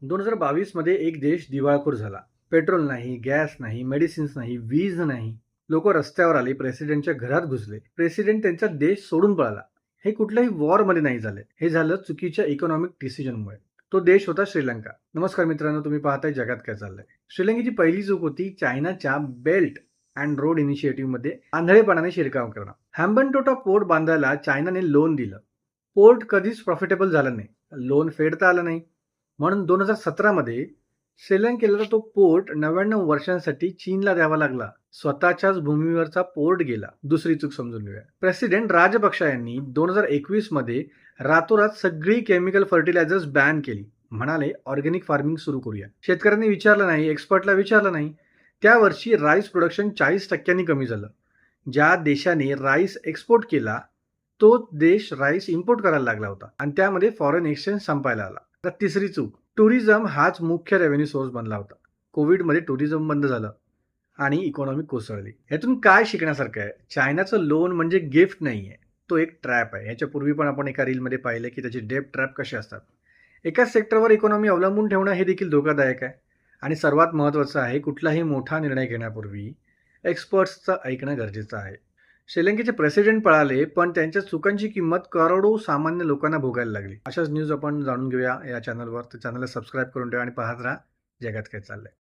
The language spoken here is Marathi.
2022 मध्ये एक देश दिवाळखोर झाला. पेट्रोल नाही, गॅस नाही, मेडिसिन्स नाही, वीज नाही. लोक रस्त्यावर आले, प्रेसिडेंटच्या घरात घुसले. प्रेसिडेंट त्यांचा देश सोडून पळाला. हे कुठल्याही वॉरमध्ये नाही झाले. हे झालं चुकीच्या इकॉनॉमिक डिसिजनमुळे. तो देश होता श्रीलंका. नमस्कार मित्रांनो, तुम्ही पाहताय जगात काय चाललंय. श्रीलंकेची पहिली चूक होती चायनाच्या बेल्ट अँड रोड इनिशिएटिव्हमध्ये आंधळेपणाने शिरकाव करणं. हॅम्बनटोटा पोर्ट बांधायला चायनाने लोन दिलं. पोर्ट कधीच प्रॉफिटेबल झालं नाही. लोन फेडता आलं नाही. म्हणून 2017 मध्ये श्रीलंकेला तो पोर्ट 99 वर्षांसाठी चीनला द्यावा लागला. स्वतःच्याच भूमीवरचा पोर्ट गेला. दुसरी चूक समजून घेऊया. प्रेसिडेंट राजपक्षा यांनी 2021 मध्ये रातोरात सगळी केमिकल फर्टिलायझर्स बॅन केली. म्हणाले ऑर्गॅनिक फार्मिंग सुरू करूया. शेतकऱ्यांनी विचारलं नाही, एक्सपर्टला विचारलं नाही. त्या वर्षी राईस प्रोडक्शन 40% कमी झालं. ज्या देशाने राईस एक्सपोर्ट केला तो देश राईस इम्पोर्ट करायला लागला होता आणि त्यामध्ये फॉरेन एक्सचेंज संपायला आला. आता तिसरी चूक, टुरिझम हाच मुख्य रेव्हेन्यू सोर्स बनला होता. कोविडमध्ये टुरिझम बंद झालं आणि इकॉनॉमी कोसळली. यातून काय शिकण्यासारखं आहे? चायनाचं लोन म्हणजे गिफ्ट नाहीये, तो एक ट्रॅप आहे. याच्यापूर्वी पण आपण एका रीलमध्ये पाहिलं की त्याचे डेप ट्रॅप कसे असतात. एकाच सेक्टरवर इकॉनॉमी अवलंबून ठेवणं हे देखील धोकादायक आहे. आणि सर्वात महत्त्वाचं आहे, कुठलाही मोठा निर्णय घेण्यापूर्वी एक्सपर्ट्सचं ऐकणं गरजेचं आहे. श्रीलंकेचे प्रेसिडेंट पळाले, पण त्यांच्या चुकांची किंमत करोडो सामान्य लोकांना भोगायला लागली. अशाच न्यूज आपण जाणून घेऊया या चॅनलवर. तर चॅनलला सबस्क्राईब करून ठेवा आणि पाहत राहा जगात काय चाललंय.